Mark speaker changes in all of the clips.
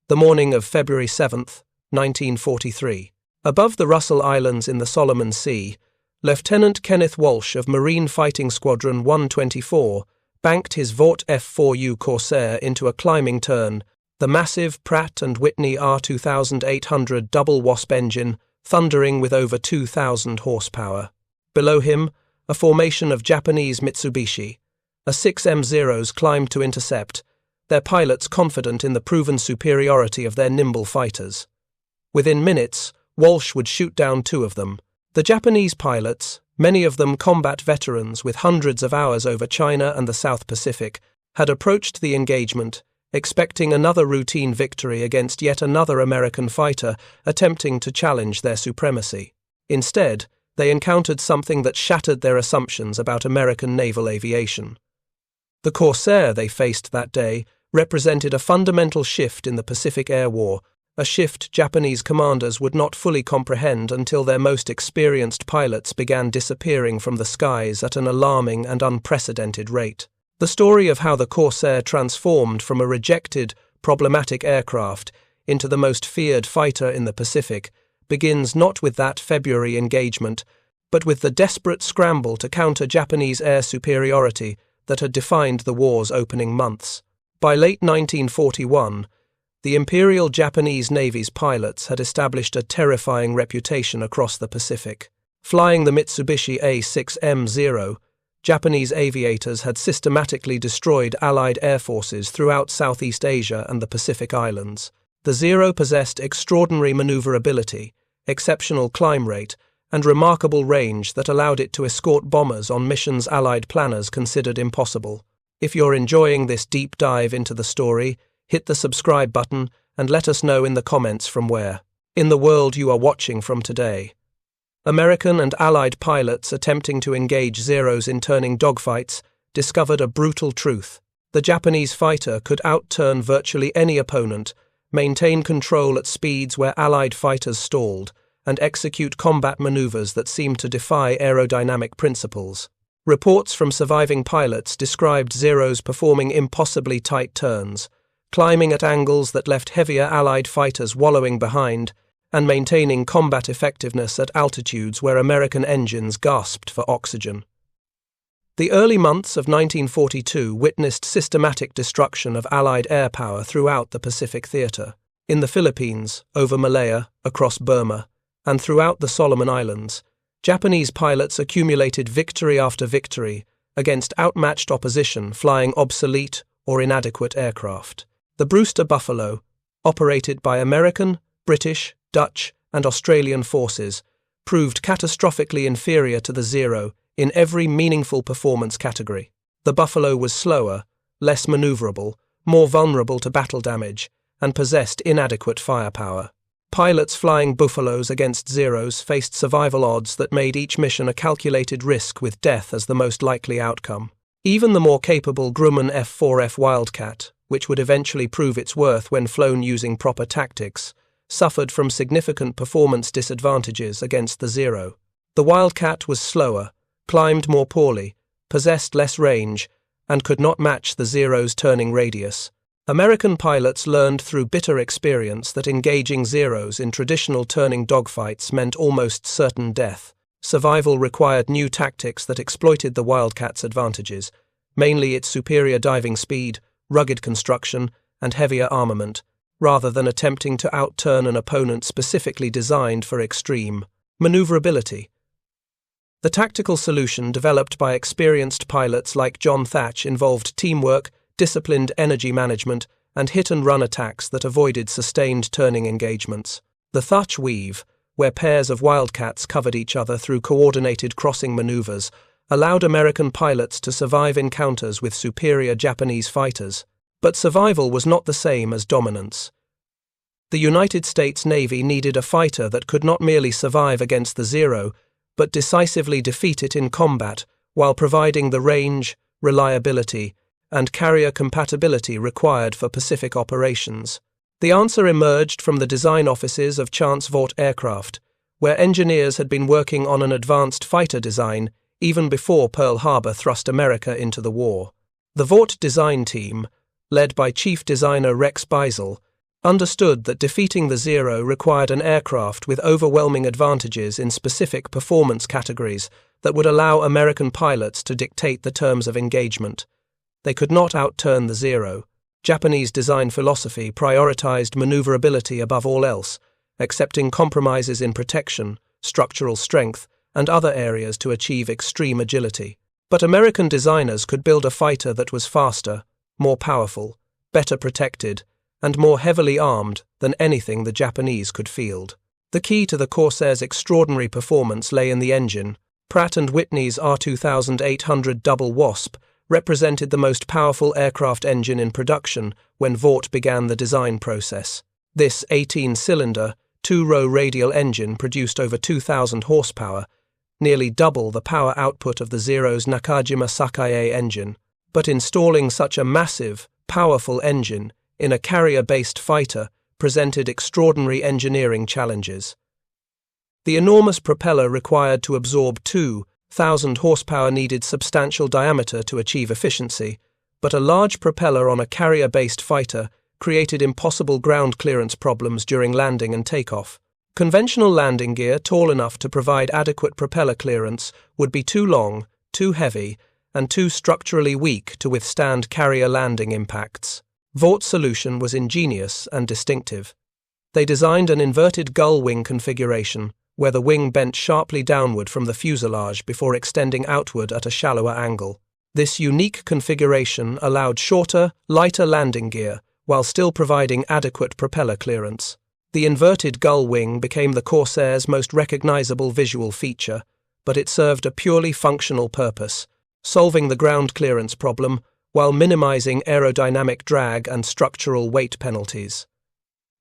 Speaker 1: the morning of February 7, 1943. Above the Russell Islands in the Solomon Sea, Lieutenant Kenneth Walsh of Marine Fighting Squadron 124 banked his Vought F4U Corsair into a climbing turn, the massive Pratt Whitney R-2800 double Wasp engine thundering with over 2,000 horsepower. Below him, a formation of Japanese Mitsubishi, A-6M0s climbed to intercept, their pilots confident in the proven superiority of their nimble fighters. Within minutes, Walsh would shoot down two of them. The Japanese pilots, many of them combat veterans with hundreds of hours over China and the South Pacific, had approached the engagement, expecting another routine victory against yet another American fighter attempting to challenge their supremacy. Instead, they encountered something that shattered their assumptions about American naval aviation. The Corsair they faced that day represented a fundamental shift in the Pacific Air War, a shift Japanese commanders would not fully comprehend until their most experienced pilots began disappearing from the skies at an alarming and unprecedented rate. The story of how the Corsair transformed from a rejected, problematic aircraft into the most feared fighter in the Pacific begins not with that February engagement, but with the desperate scramble to counter Japanese air superiority that had defined the war's opening months. By late 1941, the Imperial Japanese Navy's pilots had established a terrifying reputation across the Pacific. Flying the Mitsubishi A-6M0, Japanese aviators had systematically destroyed Allied air forces throughout Southeast Asia and the Pacific Islands. The Zero possessed extraordinary maneuverability, exceptional climb rate, and remarkable range that allowed it to escort bombers on missions Allied planners considered impossible. If you're enjoying this deep dive into the story, hit the subscribe button and let us know in the comments from where in the world you are watching from today. American and Allied pilots attempting to engage Zeros in turning dogfights discovered a brutal truth. The Japanese fighter could outturn virtually any opponent, maintain control at speeds where Allied fighters stalled, and execute combat maneuvers that seemed to defy aerodynamic principles. Reports from surviving pilots described Zeros performing impossibly tight turns, climbing at angles that left heavier Allied fighters wallowing behind, and maintaining combat effectiveness at altitudes where American engines gasped for oxygen. The early months of 1942 witnessed systematic destruction of Allied air power throughout the Pacific theater. In the Philippines, over Malaya, across Burma, and throughout the Solomon Islands, Japanese pilots accumulated victory after victory against outmatched opposition flying obsolete or inadequate aircraft. The Brewster Buffalo, operated by American, British, Dutch, and Australian forces, proved catastrophically inferior to the Zero in every meaningful performance category. The Buffalo was slower, less maneuverable, more vulnerable to battle damage, and possessed inadequate firepower. Pilots flying Buffaloes against Zeros faced survival odds that made each mission a calculated risk with death as the most likely outcome. Even the more capable Grumman F4F Wildcat, which would eventually prove its worth when flown using proper tactics, suffered from significant performance disadvantages against the Zero. The Wildcat was slower, climbed more poorly, possessed less range, and could not match the Zero's turning radius. American pilots learned through bitter experience that engaging Zeros in traditional turning dogfights meant almost certain death. Survival required new tactics that exploited the Wildcat's advantages, mainly its superior diving speed, rugged construction, and heavier armament, rather than attempting to outturn an opponent specifically designed for extreme maneuverability. The tactical solution developed by experienced pilots like John Thatch involved teamwork, disciplined energy management, and hit-and-run attacks that avoided sustained turning engagements. The Thatch weave, where pairs of Wildcats covered each other through coordinated crossing maneuvers, allowed American pilots to survive encounters with superior Japanese fighters. But survival was not the same as dominance. The United States Navy needed a fighter that could not merely survive against the Zero, but decisively defeat it in combat while providing the range, reliability, and carrier compatibility required for Pacific operations. The answer emerged from the design offices of Chance Vought aircraft, where engineers had been working on an advanced fighter design even before Pearl Harbor thrust America into the war. The Vought design team, led by chief designer Rex Beisel, understood that defeating the Zero required an aircraft with overwhelming advantages in specific performance categories that would allow American pilots to dictate the terms of engagement. They could not outturn the Zero. Japanese design philosophy prioritized maneuverability above all else, accepting compromises in protection, structural strength, and other areas to achieve extreme agility. But American designers could build a fighter that was faster, more powerful, better protected, and more heavily armed than anything the Japanese could field. The key to the Corsair's extraordinary performance lay in the engine. Pratt Whitney's R-2800 Double Wasp represented the most powerful aircraft engine in production when Vought began the design process. This 18-cylinder, two-row radial engine produced over 2,000 horsepower, nearly double the power output of the Zero's Nakamura Sakae engine. But installing such a massive, powerful engine in a carrier-based fighter presented extraordinary engineering challenges. The enormous propeller required to absorb 2,000 horsepower needed substantial diameter to achieve efficiency, but a large propeller on a carrier-based fighter created impossible ground clearance problems during landing and takeoff. Conventional landing gear tall enough to provide adequate propeller clearance would be too long, too heavy, and too structurally weak to withstand carrier landing impacts. Vaught's solution was ingenious and distinctive. They designed an inverted gull-wing configuration, where the wing bent sharply downward from the fuselage before extending outward at a shallower angle. This unique configuration allowed shorter, lighter landing gear, while still providing adequate propeller clearance. The inverted gull-wing became the Corsair's most recognizable visual feature, but it served a purely functional purpose, solving the ground clearance problem while minimizing aerodynamic drag and structural weight penalties.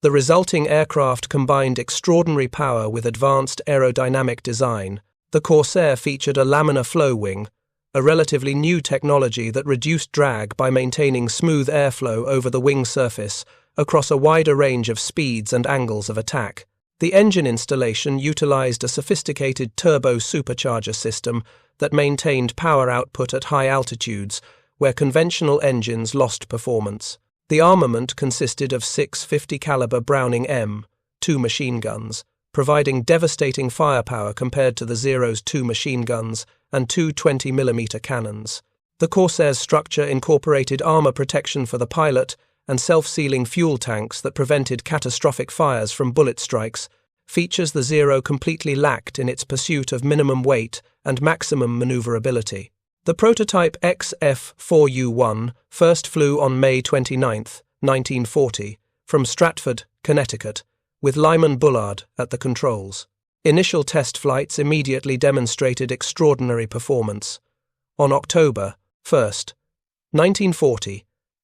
Speaker 1: The resulting aircraft combined extraordinary power with advanced aerodynamic design. The Corsair featured a laminar flow wing, a relatively new technology that reduced drag by maintaining smooth airflow over the wing surface across a wider range of speeds and angles of attack. The engine installation utilized a sophisticated turbo supercharger system that maintained power output at high altitudes, where conventional engines lost performance. The armament consisted of 6 50-caliber Browning M2 machine guns, providing devastating firepower compared to the Zero's 2 machine guns and 2 20mm cannons. The Corsair's structure incorporated armor protection for the pilot and self-sealing fuel tanks that prevented catastrophic fires from bullet strikes, features the Zero completely lacked in its pursuit of minimum weight and maximum maneuverability. The prototype XF-4U-1 first flew on May 29, 1940, from Stratford, Connecticut, with Lyman Bullard at the controls. Initial test flights immediately demonstrated extraordinary performance. On October 1, 1940,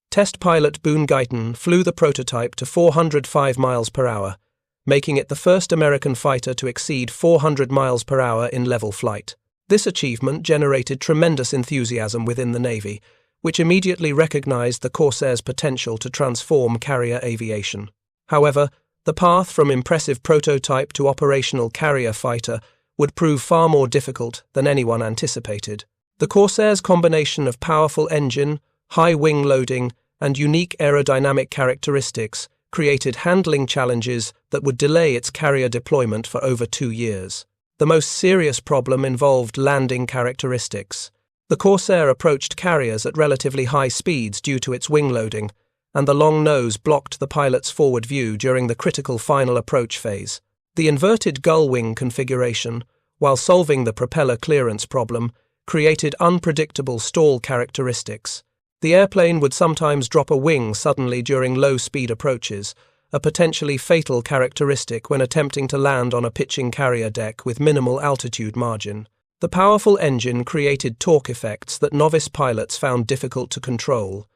Speaker 1: test pilot Boone Guyton flew the prototype to 405 miles per hour, making it the first American fighter to exceed 400 miles per hour in level flight. This achievement generated tremendous enthusiasm within the Navy, which immediately recognized the Corsair's potential to transform carrier aviation. However, the path from impressive prototype to operational carrier fighter would prove far more difficult than anyone anticipated. The Corsair's combination of powerful engine, high wing loading, and unique aerodynamic characteristics created handling challenges that would delay its carrier deployment for over 2 years. The most serious problem involved landing characteristics. The Corsair approached carriers at relatively high speeds due to its wing loading, and the long nose blocked the pilot's forward view during the critical final approach phase. The inverted gull-wing configuration, while solving the propeller clearance problem, created unpredictable stall characteristics. The airplane would sometimes drop a wing suddenly during low-speed approaches, a potentially fatal characteristic when attempting to land on a pitching carrier deck with minimal altitude margin. The powerful engine created torque effects that novice pilots found difficult to control,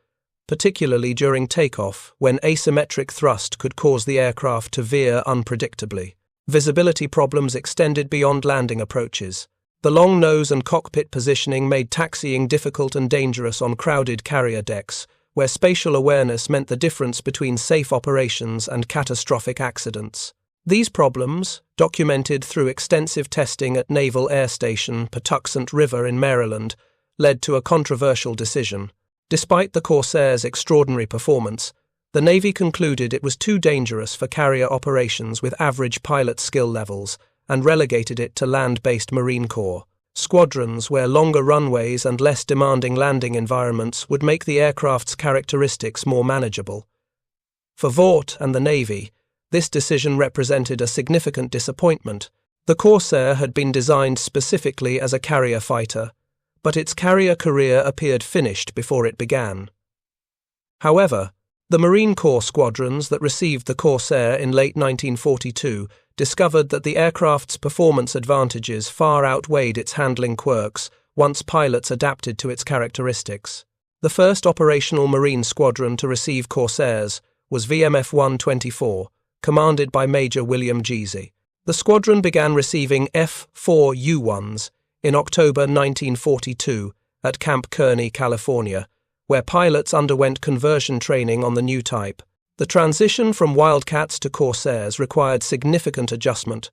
Speaker 1: particularly during takeoff, when asymmetric thrust could cause the aircraft to veer unpredictably. Visibility problems extended beyond landing approaches. The long nose and cockpit positioning made taxiing difficult and dangerous on crowded carrier decks, where spatial awareness meant the difference between safe operations and catastrophic accidents. These problems, documented through extensive testing at Naval Air Station Patuxent River in Maryland, led to a controversial decision. Despite the Corsair's extraordinary performance, The Navy concluded it was too dangerous for carrier operations with average pilot skill levels and relegated it to land-based Marine Corps squadrons where longer runways and less demanding landing environments would make the aircraft's characteristics more manageable. For Vought and the Navy, this decision represented a significant disappointment. The Corsair had been designed specifically as a carrier fighter, but its carrier career appeared finished before it began. However, the Marine Corps squadrons that received the Corsair in late 1942 discovered that the aircraft's performance advantages far outweighed its handling quirks once pilots adapted to its characteristics. The first operational Marine squadron to receive Corsairs was VMF 124, commanded by Major William Giese. The squadron began receiving F-4U-1s in October 1942 at Camp Kearney, California, where pilots underwent conversion training on the new type. The transition from Wildcats to Corsairs required significant adjustment.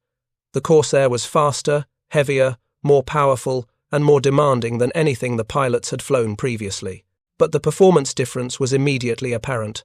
Speaker 1: The Corsair was faster, heavier, more powerful, and more demanding than anything the pilots had flown previously. But the performance difference was immediately apparent.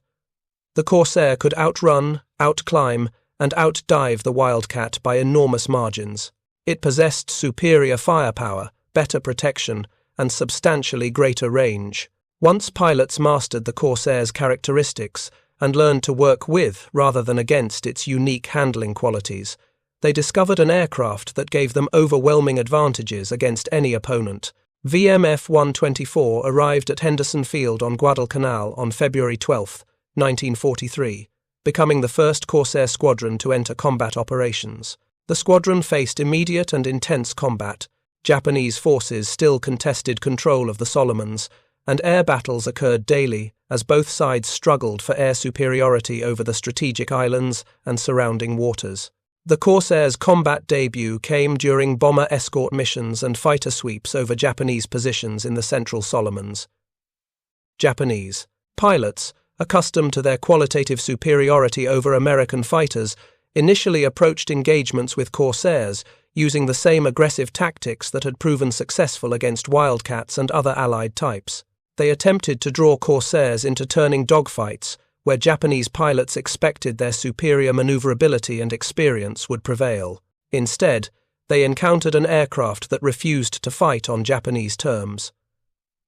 Speaker 1: The Corsair could outrun, outclimb, and outdive the Wildcat by enormous margins. It possessed superior firepower, better protection, and substantially greater range. Once pilots mastered the Corsair's characteristics and learned to work with rather than against its unique handling qualities, they discovered an aircraft that gave them overwhelming advantages against any opponent. VMF 124 arrived at Henderson Field on Guadalcanal on February 12, 1943, becoming the first Corsair squadron to enter combat operations. The squadron faced immediate and intense combat. Japanese forces still contested control of the Solomons, and air battles occurred daily as both sides struggled for air superiority over the strategic islands and surrounding waters. The Corsair's combat debut came during bomber escort missions and fighter sweeps over Japanese positions in the Central Solomons. Japanese pilots, accustomed to their qualitative superiority over American fighters, initially approached engagements with Corsairs using the same aggressive tactics that had proven successful against Wildcats and other allied types. They attempted to draw Corsairs into turning dogfights, where Japanese pilots expected their superior maneuverability and experience would prevail. Instead, they encountered an aircraft that refused to fight on Japanese terms.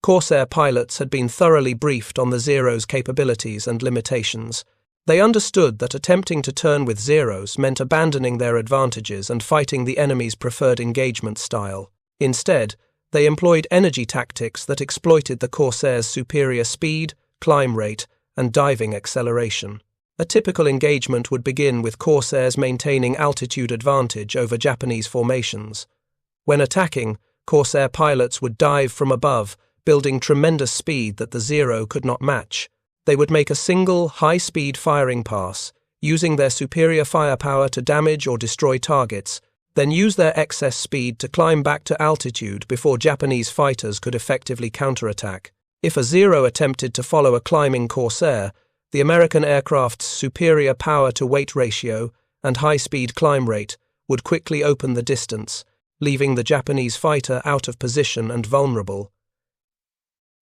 Speaker 1: Corsair pilots had been thoroughly briefed on the Zero's capabilities and limitations. They understood that attempting to turn with Zeros meant abandoning their advantages and fighting the enemy's preferred engagement style. Instead, they employed energy tactics that exploited the Corsair's superior speed, climb rate, and diving acceleration. A typical engagement would begin with Corsairs maintaining altitude advantage over Japanese formations. When attacking, Corsair pilots would dive from above, building tremendous speed that the Zero could not match. They would make a single, high-speed firing pass, using their superior firepower to damage or destroy targets, then use their excess speed to climb back to altitude before Japanese fighters could effectively counterattack. If a Zero attempted to follow a climbing Corsair, the American aircraft's superior power-to-weight ratio and high-speed climb rate would quickly open the distance, leaving the Japanese fighter out of position and vulnerable.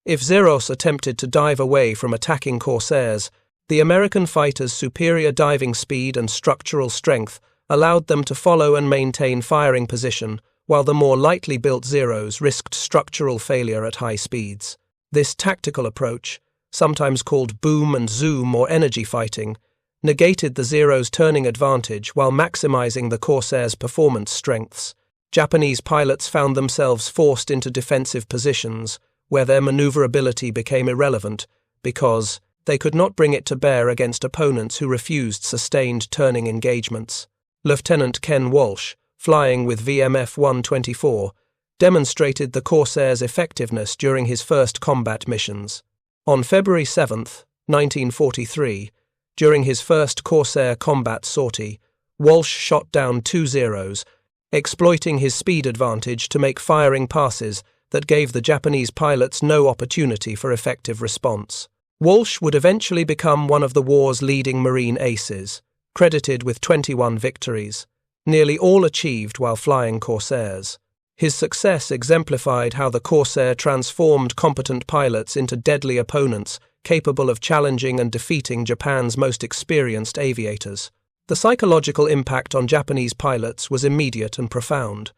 Speaker 1: If Zeros attempted to dive away from attacking Corsairs, the American fighters' superior diving speed and structural strength allowed them to follow and maintain firing position, while the more lightly built Zeros risked structural failure at high speeds. This tactical approach, sometimes called boom and zoom or energy fighting, negated the Zero's turning advantage while maximizing the Corsair's performance strengths. Japanese pilots found themselves forced into defensive positions, where their maneuverability became irrelevant because they could not bring it to bear against opponents who refused sustained turning engagements. Lieutenant Ken Walsh, flying with VMF 124, demonstrated the Corsair's effectiveness during his first combat missions. On February 7, 1943, during his first Corsair combat sortie, Walsh shot down 2 Zeros, exploiting his speed advantage to make firing passes that gave the Japanese pilots no opportunity for effective response. Walsh would eventually become one of the war's leading Marine aces, credited with 21 victories, nearly all achieved while flying Corsairs. His success exemplified how the Corsair transformed competent pilots into deadly opponents capable of challenging and defeating Japan's most experienced aviators. The psychological impact on Japanese pilots was immediate and profound.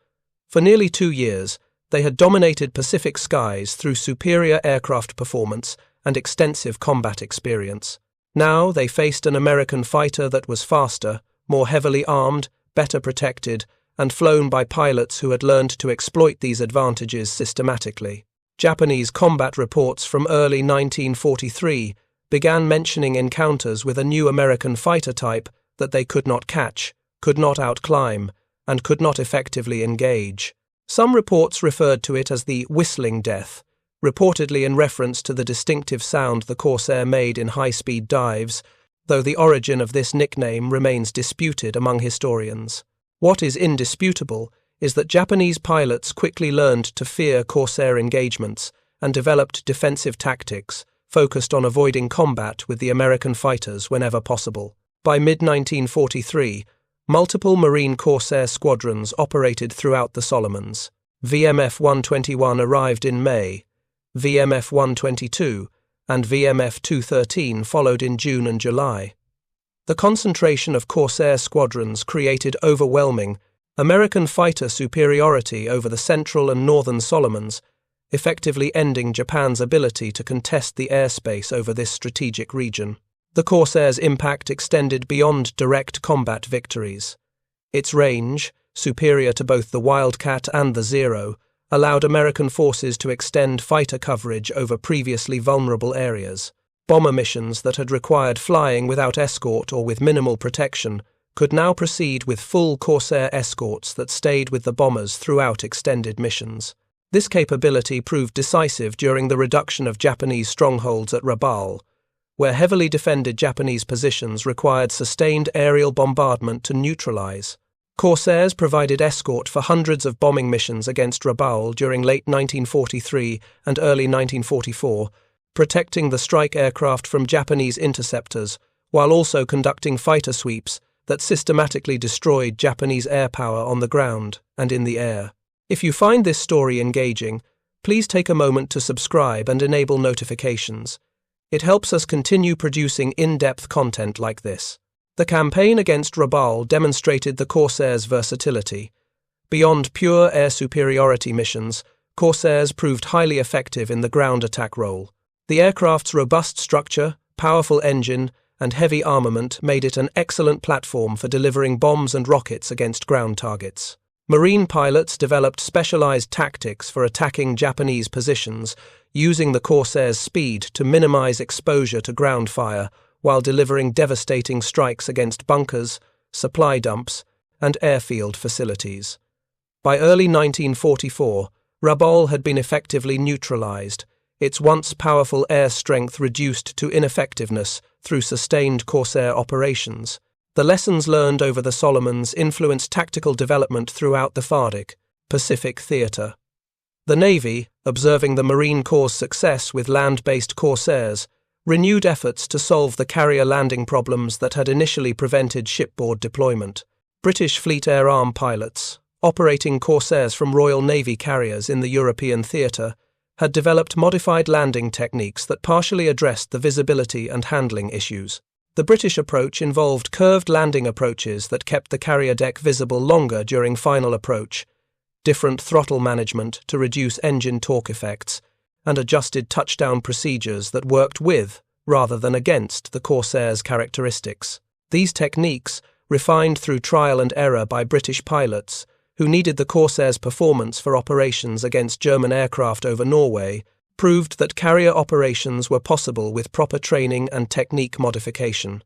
Speaker 1: For nearly 2 years, they had dominated Pacific skies through superior aircraft performance and extensive combat experience. Now they faced an American fighter that was faster, more heavily armed, better protected, and flown by pilots who had learned to exploit these advantages systematically. Japanese combat reports from early 1943 began mentioning encounters with a new American fighter type that they could not catch, could not outclimb, and could not effectively engage. Some reports referred to it as the whistling death, reportedly in reference to the distinctive sound the Corsair made in high-speed dives, though the origin of this nickname remains disputed among historians. What is indisputable is that Japanese pilots quickly learned to fear Corsair engagements and developed defensive tactics focused on avoiding combat with the American fighters whenever possible. By mid-1943, multiple Marine Corsair squadrons operated throughout the Solomons. VMF-121 arrived in May, VMF-122 and VMF-213 followed in June and July. The concentration of Corsair squadrons created overwhelming American fighter superiority over the central and northern Solomons, effectively ending Japan's ability to contest the airspace over this strategic region. The Corsair's impact extended beyond direct combat victories. Its range, superior to both the Wildcat and the Zero, allowed American forces to extend fighter coverage over previously vulnerable areas. Bomber missions that had required flying without escort or with minimal protection could now proceed with full Corsair escorts that stayed with the bombers throughout extended missions. This capability proved decisive during the reduction of Japanese strongholds at Rabaul, where heavily defended Japanese positions required sustained aerial bombardment to neutralize. Corsairs provided escort for hundreds of bombing missions against Rabaul during late 1943 and early 1944, protecting the strike aircraft from Japanese interceptors, while also conducting fighter sweeps that systematically destroyed Japanese air power on the ground and in the air. If you find this story engaging, please take a moment to subscribe and enable notifications. It helps us continue producing in-depth content like this. The campaign against Rabaul demonstrated the Corsair's versatility. Beyond pure air superiority missions, Corsairs proved highly effective in the ground attack role. The aircraft's robust structure, powerful engine, and heavy armament made it an excellent platform for delivering bombs and rockets against ground targets. Marine pilots developed specialized tactics for attacking Japanese positions, using the Corsair's speed to minimize exposure to ground fire while delivering devastating strikes against bunkers, supply dumps, and airfield facilities. By early 1944, Rabaul had been effectively neutralized, its once powerful air strength reduced to ineffectiveness through sustained Corsair operations. The lessons learned over the Solomons influenced tactical development throughout the FARDC, Pacific Theater. The Navy, observing the Marine Corps' success with land-based Corsairs, renewed efforts to solve the carrier landing problems that had initially prevented shipboard deployment. British Fleet Air Arm pilots, operating Corsairs from Royal Navy carriers in the European theatre, had developed modified landing techniques that partially addressed the visibility and handling issues. The British approach involved curved landing approaches that kept the carrier deck visible longer during final approach, different throttle management to reduce engine torque effects, and adjusted touchdown procedures that worked with, rather than against, the Corsair's characteristics. These techniques, refined through trial and error by British pilots, who needed the Corsair's performance for operations against German aircraft over Norway, proved that carrier operations were possible with proper training and technique modification.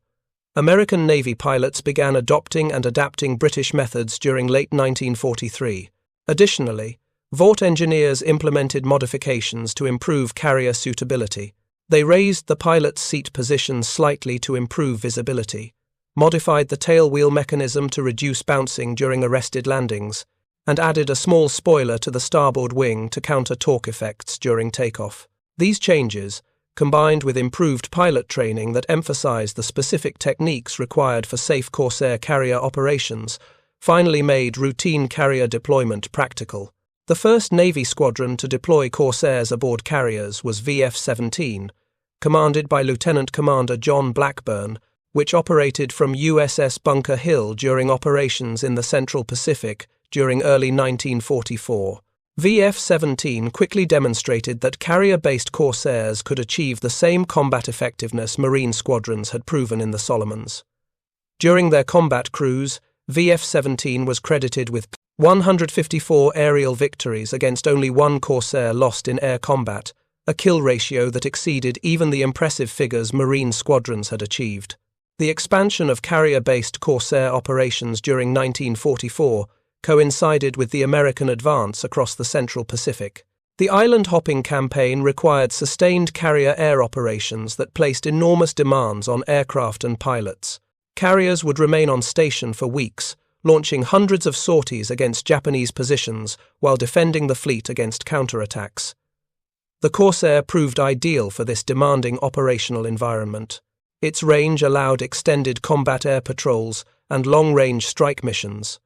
Speaker 1: American Navy pilots began adopting and adapting British methods during late 1943. Additionally, Vought engineers implemented modifications to improve carrier suitability. They raised the pilot's seat position slightly to improve visibility, modified the tailwheel mechanism to reduce bouncing during arrested landings, and added a small spoiler to the starboard wing to counter torque effects during takeoff. These changes, combined with improved pilot training that emphasized the specific techniques required for safe Corsair carrier operations, finally made routine carrier deployment practical. The first Navy squadron to deploy Corsairs aboard carriers was VF-17, commanded by Lieutenant Commander John Blackburn, which operated from USS Bunker Hill during operations in the Central Pacific during early 1944. VF-17 quickly demonstrated that carrier-based Corsairs could achieve the same combat effectiveness Marine squadrons had proven in the Solomons. During their combat cruise, VF-17 was credited with 154 aerial victories against only one Corsair lost in air combat, a kill ratio that exceeded even the impressive figures Marine squadrons had achieved. The expansion of carrier-based Corsair operations during 1944 coincided with the American advance across the Central Pacific. The island-hopping campaign required sustained carrier air operations that placed enormous demands on aircraft and pilots. Carriers would remain on station for weeks, launching hundreds of sorties against Japanese positions while defending the fleet against counterattacks. The Corsair proved ideal for this demanding operational environment. Its range allowed extended combat air patrols and long-range strike missions.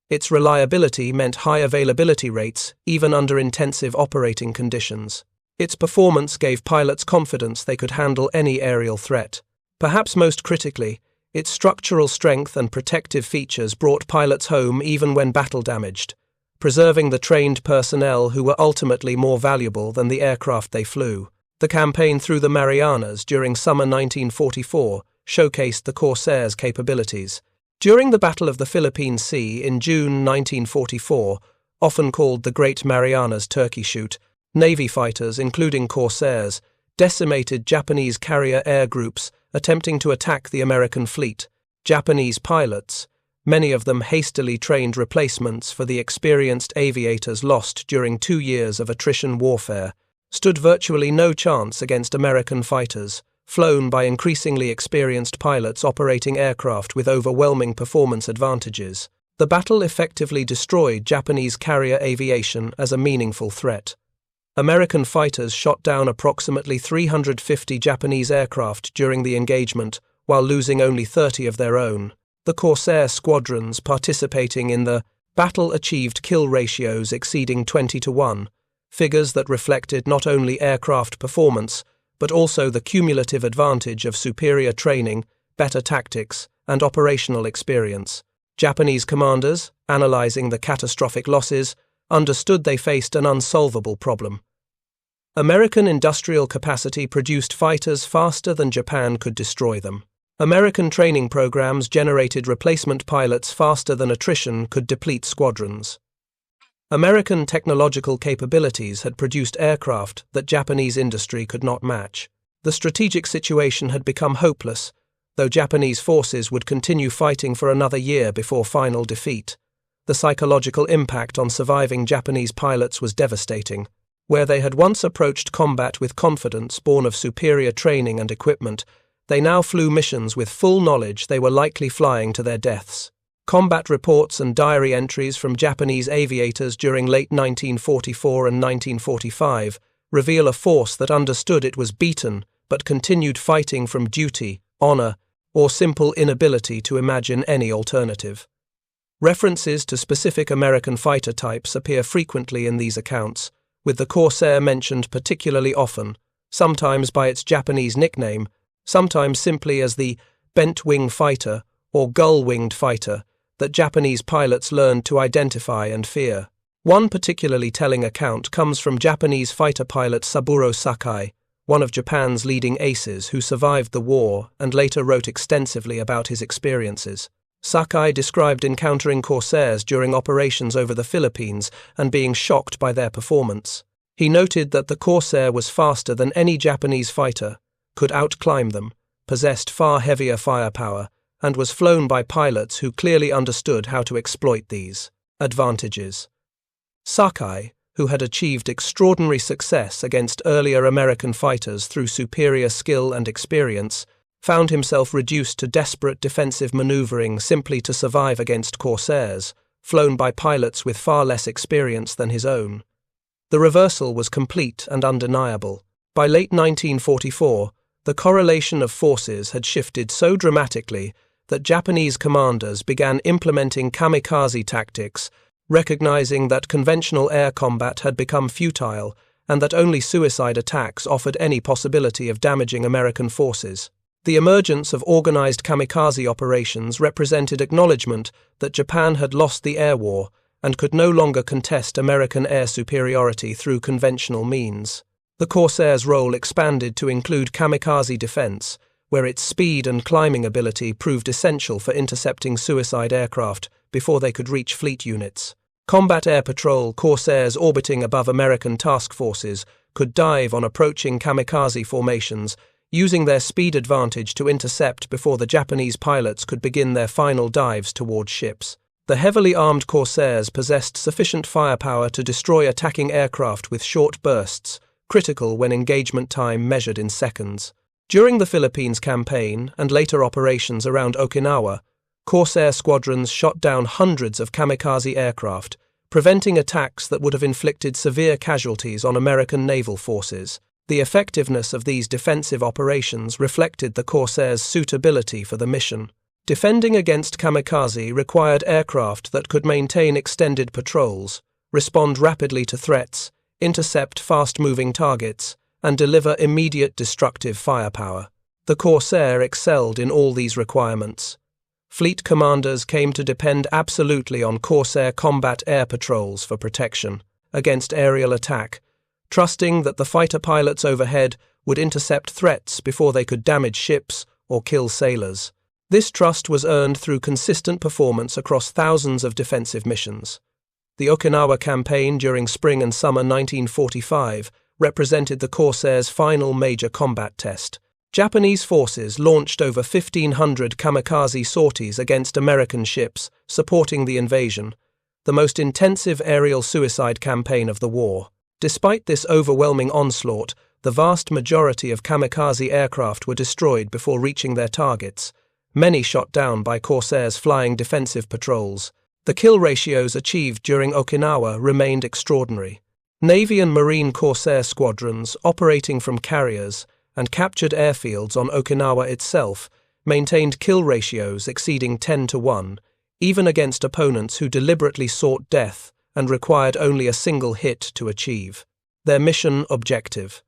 Speaker 1: Its reliability meant high availability rates, even under intensive operating conditions. Its performance gave pilots confidence they could handle any aerial threat. Perhaps most critically, its structural strength and protective features brought pilots home even when battle-damaged, preserving the trained personnel who were ultimately more valuable than the aircraft they flew. The campaign through the Marianas during summer 1944 showcased the Corsairs' capabilities. During the Battle of the Philippine Sea in June 1944, often called the Great Marianas Turkey Shoot, Navy fighters, including Corsairs, decimated Japanese carrier air groups attempting to attack the American fleet. Japanese pilots, many of them hastily trained replacements for the experienced aviators lost during 2 years of attrition warfare, stood virtually no chance against American fighters, flown by increasingly experienced pilots operating aircraft with overwhelming performance advantages. The battle effectively destroyed Japanese carrier aviation as a meaningful threat. American fighters shot down approximately 350 Japanese aircraft during the engagement, while losing only 30 of their own. The Corsair squadrons participating in the battle achieved kill ratios exceeding 20-1, figures that reflected not only aircraft performance, but also the cumulative advantage of superior training, better tactics, and operational experience. Japanese commanders, analyzing the catastrophic losses, understood they faced an unsolvable problem. American industrial capacity produced fighters faster than Japan could destroy them. American training programs generated replacement pilots faster than attrition could deplete squadrons. American technological capabilities had produced aircraft that Japanese industry could not match. The strategic situation had become hopeless, though Japanese forces would continue fighting for another year before final defeat. The psychological impact on surviving Japanese pilots was devastating. Where they had once approached combat with confidence born of superior training and equipment, they now flew missions with full knowledge they were likely flying to their deaths. Combat reports and diary entries from Japanese aviators during late 1944 and 1945 reveal a force that understood it was beaten but continued fighting from duty, honor, or simple inability to imagine any alternative. References to specific American fighter types appear frequently in these accounts, with the Corsair mentioned particularly often, sometimes by its Japanese nickname, sometimes simply as the bent-wing fighter or gull-winged fighter that Japanese pilots learned to identify and fear. One particularly telling account comes from Japanese fighter pilot Saburo Sakai, one of Japan's leading aces who survived the war and later wrote extensively about his experiences. Sakai described encountering Corsairs during operations over the Philippines and being shocked by their performance. He noted that the Corsair was faster than any Japanese fighter, could outclimb them, possessed far heavier firepower, and was flown by pilots who clearly understood how to exploit these advantages. Sakai, who had achieved extraordinary success against earlier American fighters through superior skill and experience, found himself reduced to desperate defensive maneuvering simply to survive against Corsairs, flown by pilots with far less experience than his own. The reversal was complete and undeniable. By late 1944, the correlation of forces had shifted so dramatically that Japanese commanders began implementing kamikaze tactics, recognizing that conventional air combat had become futile and that only suicide attacks offered any possibility of damaging American forces. The emergence of organized kamikaze operations represented acknowledgement that Japan had lost the air war and could no longer contest American air superiority through conventional means. The Corsairs' role expanded to include kamikaze defense, where its speed and climbing ability proved essential for intercepting suicide aircraft before they could reach fleet units. Combat air patrol Corsairs orbiting above American task forces could dive on approaching kamikaze formations, using their speed advantage to intercept before the Japanese pilots could begin their final dives toward ships. The heavily armed Corsairs possessed sufficient firepower to destroy attacking aircraft with short bursts, critical when engagement time measured in seconds. During the Philippines campaign and later operations around Okinawa, Corsair squadrons shot down hundreds of kamikaze aircraft, preventing attacks that would have inflicted severe casualties on American naval forces. The effectiveness of these defensive operations reflected the Corsairs' suitability for the mission. Defending against kamikaze required aircraft that could maintain extended patrols, respond rapidly to threats, intercept fast-moving targets, and deliver immediate destructive firepower. The Corsair excelled in all these requirements. Fleet commanders came to depend absolutely on Corsair combat air patrols for protection against aerial attack, trusting that the fighter pilots overhead would intercept threats before they could damage ships or kill sailors. This trust was earned through consistent performance across thousands of defensive missions. The Okinawa campaign during spring and summer 1945 represented the Corsairs' final major combat test. Japanese forces launched over 1,500 kamikaze sorties against American ships, supporting the invasion, the most intensive aerial suicide campaign of the war. Despite this overwhelming onslaught, the vast majority of kamikaze aircraft were destroyed before reaching their targets, many shot down by Corsairs flying defensive patrols. The kill ratios achieved during Okinawa remained extraordinary. Navy and Marine Corsair squadrons operating from carriers and captured airfields on Okinawa itself maintained kill ratios exceeding 10-1, even against opponents who deliberately sought death and required only a single hit to achieve their mission objective.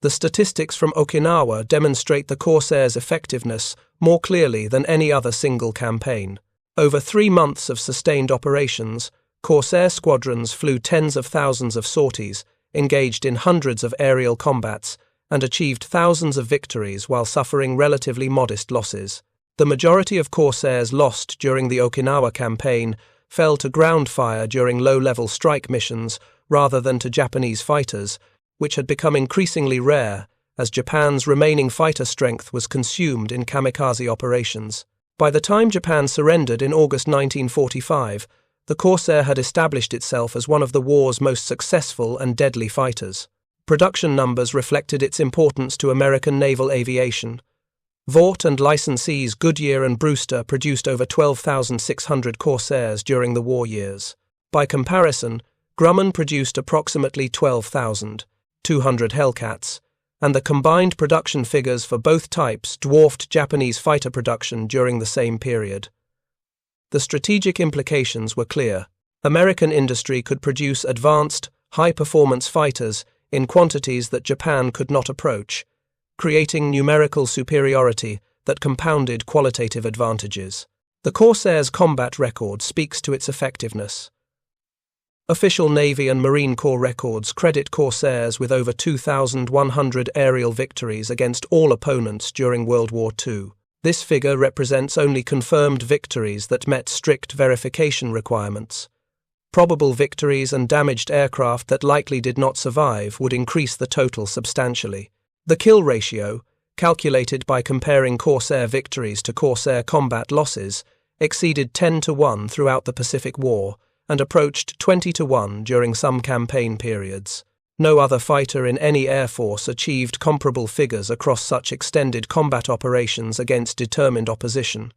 Speaker 1: The statistics from Okinawa demonstrate the Corsairs' effectiveness more clearly than any other single campaign. Over 3 months of sustained operations, Corsair squadrons flew tens of thousands of sorties, engaged in hundreds of aerial combats, and achieved thousands of victories while suffering relatively modest losses. The majority of Corsairs lost during the Okinawa campaign fell to ground fire during low-level strike missions rather than to Japanese fighters, which had become increasingly rare as Japan's remaining fighter strength was consumed in kamikaze operations. By the time Japan surrendered in August 1945, the Corsair had established itself as one of the war's most successful and deadly fighters. Production numbers reflected its importance to American naval aviation. Vought and licensees Goodyear and Brewster produced over 12,600 Corsairs during the war years. By comparison, Grumman produced approximately 12,200 Hellcats, and the combined production figures for both types dwarfed Japanese fighter production during the same period. The strategic implications were clear. American industry could produce advanced, high-performance fighters in quantities that Japan could not approach, creating numerical superiority that compounded qualitative advantages. The Corsair's combat record speaks to its effectiveness. Official Navy and Marine Corps records credit Corsairs with over 2,100 aerial victories against all opponents during World War II. This figure represents only confirmed victories that met strict verification requirements. Probable victories and damaged aircraft that likely did not survive would increase the total substantially. The kill ratio, calculated by comparing Corsair victories to Corsair combat losses, exceeded 10-1 throughout the Pacific War and approached 20-1 during some campaign periods. No other fighter in any air force achieved comparable figures across such extended combat operations against determined opposition.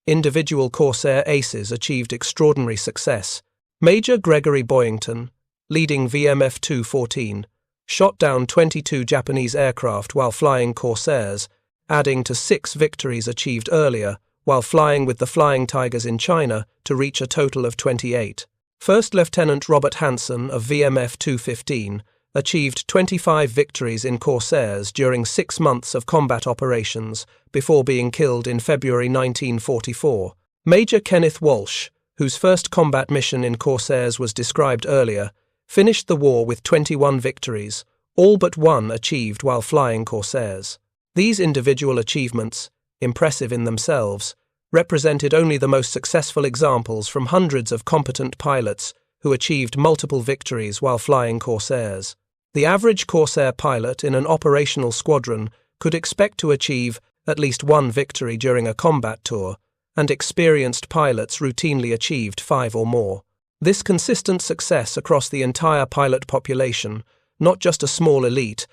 Speaker 1: Individual Corsair aces achieved extraordinary success. Major Gregory Boyington, leading VMF 214, shot down 22 Japanese aircraft while flying Corsairs, adding to 6 victories achieved earlier while flying with the Flying Tigers in China to reach a total of 28. First Lieutenant Robert Hansen of VMF 215 achieved 25 victories in Corsairs during 6 months of combat operations before being killed in February 1944. Major Kenneth Walsh, whose first combat mission in Corsairs was described earlier, finished the war with 21 victories, all but one achieved while flying Corsairs. These individual achievements, impressive in themselves, represented only the most successful examples from hundreds of competent pilots who achieved multiple victories while flying Corsairs. The average Corsair pilot in an operational squadron could expect to achieve at least one victory during a combat tour, and experienced pilots routinely achieved 5 or more. This consistent success across the entire pilot population, not just a small elite,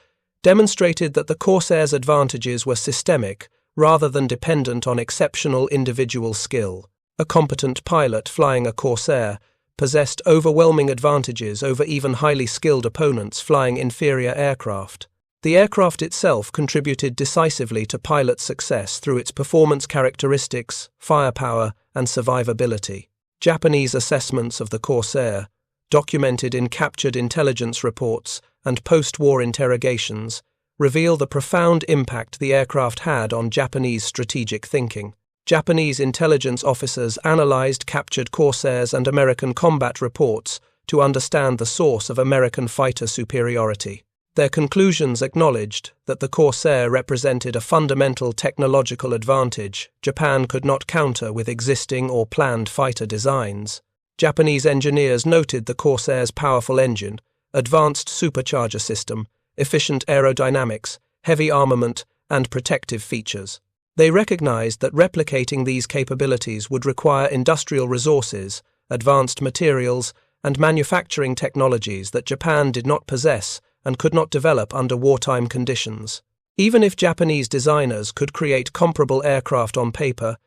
Speaker 1: demonstrated that the Corsair's advantages were systemic rather than dependent on exceptional individual skill. A competent pilot flying a Corsair possessed overwhelming advantages over even highly skilled opponents flying inferior aircraft. The aircraft itself contributed decisively to pilot success through its performance characteristics, firepower, and survivability. Japanese assessments of the Corsair, documented in captured intelligence reports and post-war interrogations, reveal the profound impact the aircraft had on Japanese strategic thinking. Japanese intelligence officers analyzed captured Corsairs and American combat reports to understand the source of American fighter superiority. Their conclusions acknowledged that the Corsair represented a fundamental technological advantage Japan could not counter with existing or planned fighter designs. Japanese engineers noted the Corsair's powerful engine, advanced supercharger system, efficient aerodynamics, heavy armament, and protective features. They recognized that replicating these capabilities would require industrial resources, advanced materials, and manufacturing technologies that Japan did not possess and could not develop under wartime conditions. Even if Japanese designers could create comparable aircraft on paper,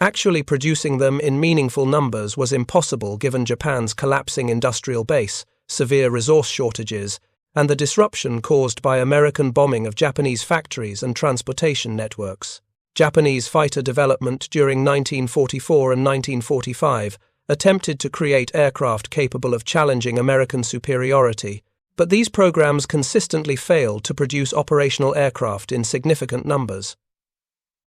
Speaker 1: actually producing them in meaningful numbers was impossible given Japan's collapsing industrial base, severe resource shortages, and the disruption caused by American bombing of Japanese factories and transportation networks. Japanese fighter development during 1944 and 1945 attempted to create aircraft capable of challenging American superiority, but these programs consistently failed to produce operational aircraft in significant numbers.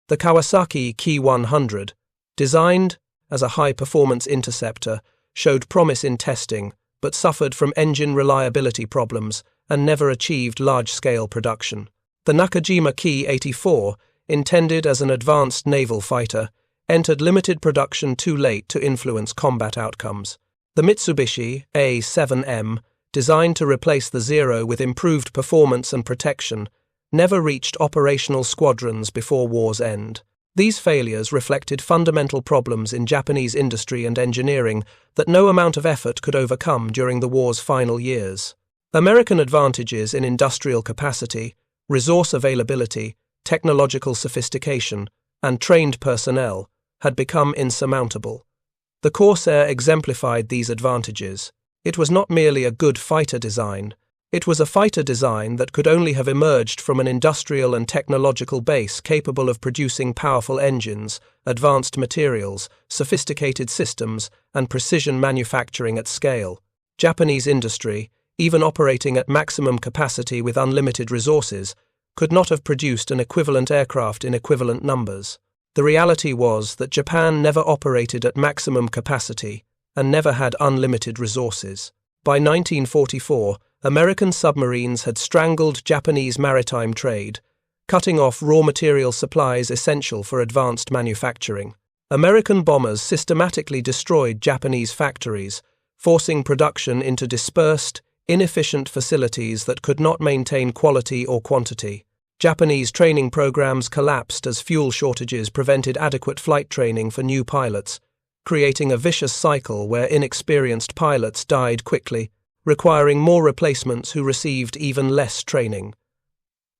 Speaker 1: The Kawasaki Ki-100, designed as a high-performance interceptor, showed promise in testing, but suffered from engine reliability problems and never achieved large-scale production. The Nakajima Ki-84, intended as an advanced naval fighter, entered limited production too late to influence combat outcomes. The Mitsubishi A-7M, designed to replace the Zero with improved performance and protection, never reached operational squadrons before war's end. These failures reflected fundamental problems in Japanese industry and engineering that no amount of effort could overcome during the war's final years. American advantages in industrial capacity, resource availability, technological sophistication, and trained personnel had become insurmountable. The Corsair exemplified these advantages. It was not merely a good fighter design, it was a fighter design that could only have emerged from an industrial and technological base capable of producing powerful engines, advanced materials, sophisticated systems, and precision manufacturing at scale. Japanese industry, even operating at maximum capacity with unlimited resources, could not have produced an equivalent aircraft in equivalent numbers. The reality was that Japan never operated at maximum capacity and never had unlimited resources. By 1944, American submarines had strangled Japanese maritime trade, cutting off raw material supplies essential for advanced manufacturing. American bombers systematically destroyed Japanese factories, forcing production into dispersed, inefficient facilities that could not maintain quality or quantity. Japanese training programs collapsed as fuel shortages prevented adequate flight training for new pilots, creating a vicious cycle where inexperienced pilots died quickly, requiring more replacements who received even less training.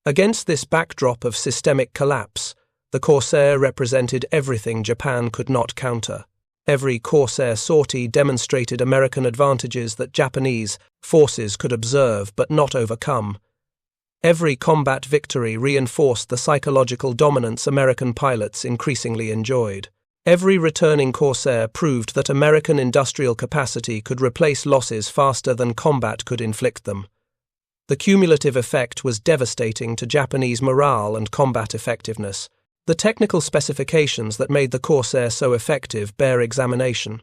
Speaker 1: Against this backdrop of systemic collapse, the Corsair represented everything Japan could not counter. Every Corsair sortie demonstrated American advantages that Japanese forces could observe but not overcome. Every combat victory reinforced the psychological dominance American pilots increasingly enjoyed. Every returning Corsair proved that American industrial capacity could replace losses faster than combat could inflict them. The cumulative effect was devastating to Japanese morale and combat effectiveness. The technical specifications that made the Corsair so effective bear examination.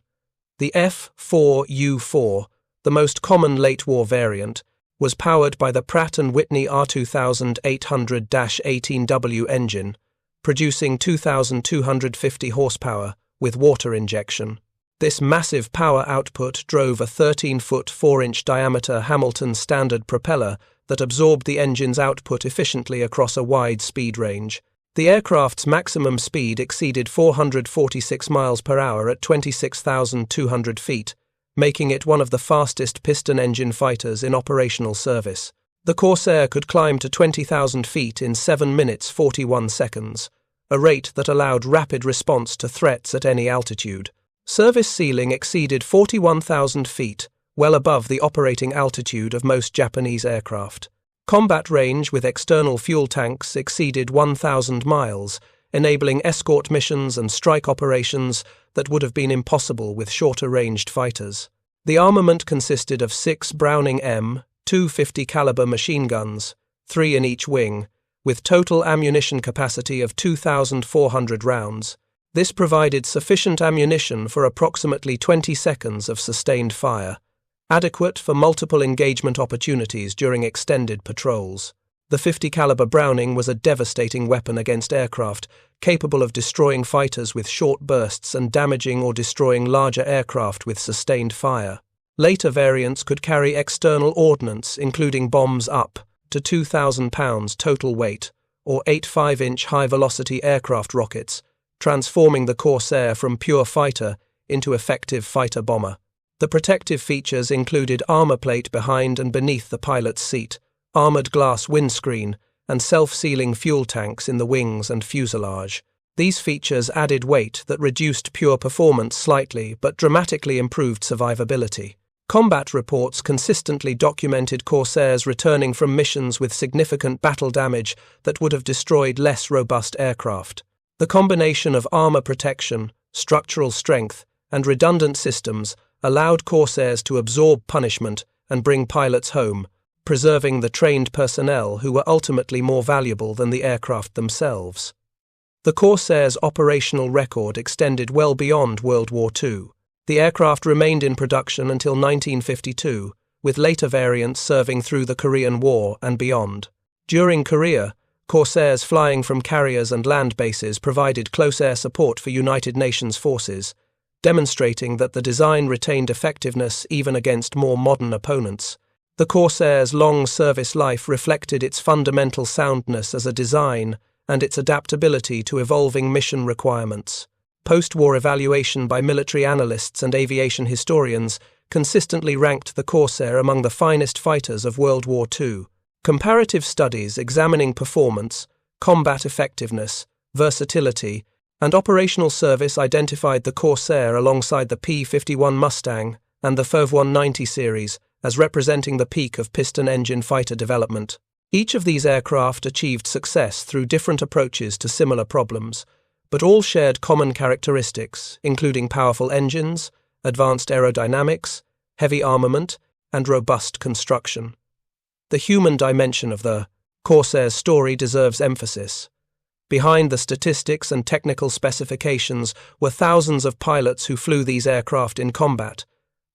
Speaker 1: The F4U4, the most common late-war variant, was powered by the Pratt Whitney R-2800-18W engine, producing 2,250 horsepower with water injection. This massive power output drove a 13-foot 4-inch diameter Hamilton standard propeller that absorbed the engine's output efficiently across a wide speed range. The aircraft's maximum speed exceeded 446 miles per hour at 26,200 feet, making it one of the fastest piston-engine fighters in operational service. The Corsair could climb to 20,000 feet in 7 minutes 41 seconds, a rate that allowed rapid response to threats at any altitude. Service ceiling exceeded 41,000 feet, well above the operating altitude of most Japanese aircraft. Combat range with external fuel tanks exceeded 1,000 miles, enabling escort missions and strike operations that would have been impossible with shorter-ranged fighters. The armament consisted of 6 Browning M250 caliber machine guns, 3 in each wing, with total ammunition capacity of 2,400 rounds. This provided sufficient ammunition for approximately 20 seconds of sustained fire, adequate for multiple engagement opportunities during extended patrols. The 50 caliber Browning was a devastating weapon against aircraft, capable of destroying fighters with short bursts and damaging or destroying larger aircraft with sustained fire. Later variants could carry external ordnance, including bombs up to 2,000 pounds total weight, or 8 5-inch high-velocity aircraft rockets, transforming the Corsair from pure fighter into effective fighter-bomber. The protective features included armor plate behind and beneath the pilot's seat, armored glass windscreen, and self-sealing fuel tanks in the wings and fuselage. These features added weight that reduced pure performance slightly but dramatically improved survivability. Combat reports consistently documented Corsairs returning from missions with significant battle damage that would have destroyed less robust aircraft. The combination of armor protection, structural strength, and redundant systems allowed Corsairs to absorb punishment and bring pilots home, preserving the trained personnel who were ultimately more valuable than the aircraft themselves. The Corsair's operational record extended well beyond World War II. The aircraft remained in production until 1952, with later variants serving through the Korean War and beyond. During Korea, Corsairs flying from carriers and land bases provided close air support for United Nations forces, demonstrating that the design retained effectiveness even against more modern opponents. The Corsair's long service life reflected its fundamental soundness as a design and its adaptability to evolving mission requirements. Post-war evaluation by military analysts and aviation historians consistently ranked the Corsair among the finest fighters of World War II. Comparative studies examining performance, combat effectiveness, versatility, and operational service identified the Corsair alongside the P-51 Mustang and the Fauve 190 series as representing the peak of piston-engine fighter development. Each of these aircraft achieved success through different approaches to similar problems, but all shared common characteristics, including powerful engines, advanced aerodynamics, heavy armament, and robust construction. The human dimension of the Corsair's story deserves emphasis. Behind the statistics and technical specifications were thousands of pilots who flew these aircraft in combat,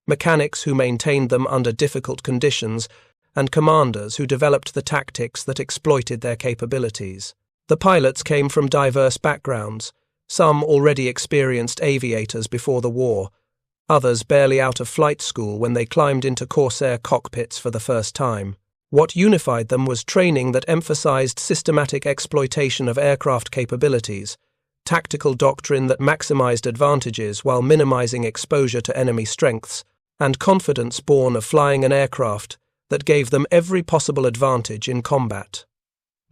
Speaker 1: mechanics who maintained them under difficult conditions, and commanders who developed the tactics that exploited their capabilities. The pilots came from diverse backgrounds, some already experienced aviators before the war, others barely out of flight school when they climbed into Corsair cockpits for the first time. What unified them was training that emphasized systematic exploitation of aircraft capabilities, tactical doctrine that maximized advantages while minimizing exposure to enemy strengths, and confidence born of flying an aircraft that gave them every possible advantage in combat.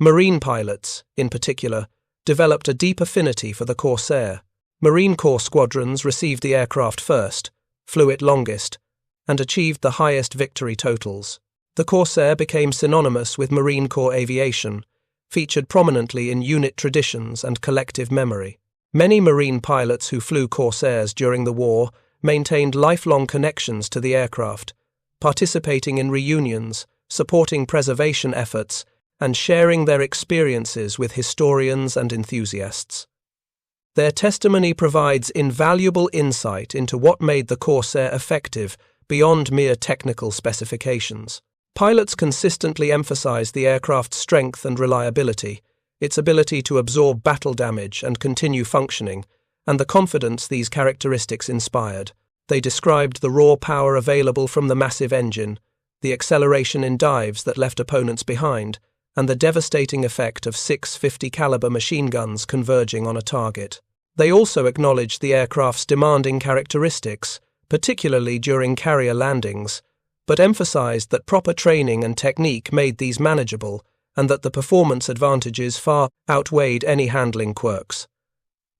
Speaker 1: Marine pilots, in particular, developed a deep affinity for the Corsair. Marine Corps squadrons received the aircraft first, flew it longest, and achieved the highest victory totals. The Corsair became synonymous with Marine Corps aviation, featured prominently in unit traditions and collective memory. Many Marine pilots who flew Corsairs during the war maintained lifelong connections to the aircraft, participating in reunions, supporting preservation efforts, and sharing their experiences with historians and enthusiasts. Their testimony provides invaluable insight into what made the Corsair effective beyond mere technical specifications. Pilots consistently emphasized the aircraft's strength and reliability, its ability to absorb battle damage and continue functioning, and the confidence these characteristics inspired. They described the raw power available from the massive engine, the acceleration in dives that left opponents behind, and the devastating effect of 650 caliber machine guns converging on a target. They also acknowledged the aircraft's demanding characteristics, particularly during carrier landings, but emphasized that proper training and technique made these manageable and that the performance advantages far outweighed any handling quirks.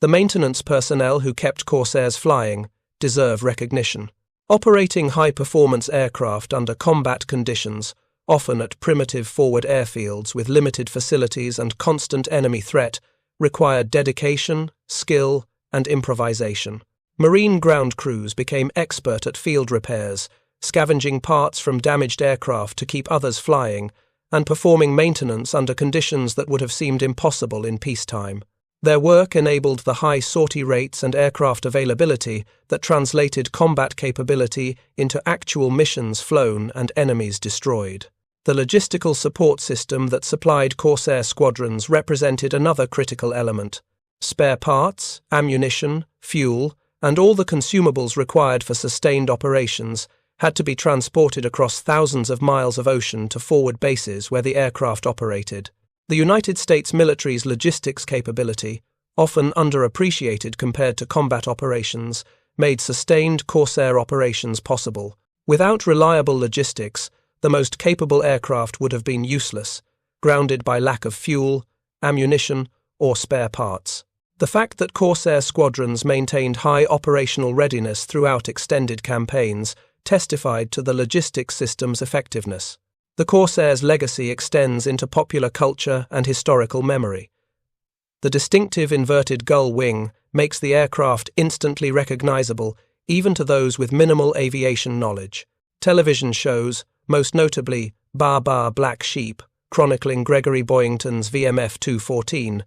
Speaker 1: The maintenance personnel who kept Corsairs flying deserve recognition. Operating high-performance aircraft under combat conditions, often at primitive forward airfields with limited facilities and constant enemy threat, required dedication, skill, and improvisation. Marine ground crews became expert at field repairs, scavenging parts from damaged aircraft to keep others flying, and performing maintenance under conditions that would have seemed impossible in peacetime. Their work enabled the high sortie rates and aircraft availability that translated combat capability into actual missions flown and enemies destroyed. The logistical support system that supplied Corsair squadrons represented another critical element. Spare parts, ammunition, fuel, and all the consumables required for sustained operations had to be transported across thousands of miles of ocean to forward bases where the aircraft operated. The United States military's logistics capability, often underappreciated compared to combat operations, made sustained Corsair operations possible. Without reliable logistics, the most capable aircraft would have been useless, grounded by lack of fuel, ammunition, or spare parts. The fact that Corsair squadrons maintained high operational readiness throughout extended campaigns testified to the logistics system's effectiveness. The Corsair's legacy extends into popular culture and historical memory. The distinctive inverted gull wing makes the aircraft instantly recognizable even to those with minimal aviation knowledge. Television shows, most notably Bar Bar Black Sheep, chronicling Gregory Boyington's VMF 214,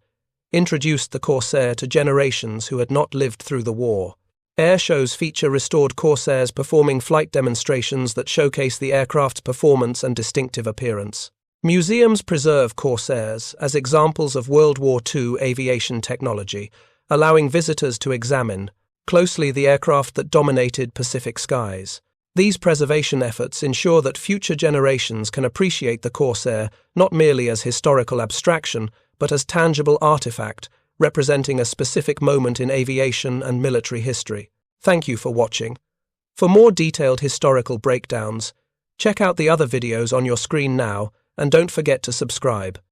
Speaker 1: introduced the Corsair to generations who had not lived through the war. Air shows feature restored Corsairs performing flight demonstrations that showcase the aircraft's performance and distinctive appearance. Museums preserve Corsairs as examples of World War II aviation technology, allowing visitors to examine closely the aircraft that dominated Pacific skies. These preservation efforts ensure that future generations can appreciate the Corsair not merely as historical abstraction, but as tangible artifact representing a specific moment in aviation and military history. Thank you for watching. For more detailed historical breakdowns, check out the other videos on your screen now, and don't forget to subscribe.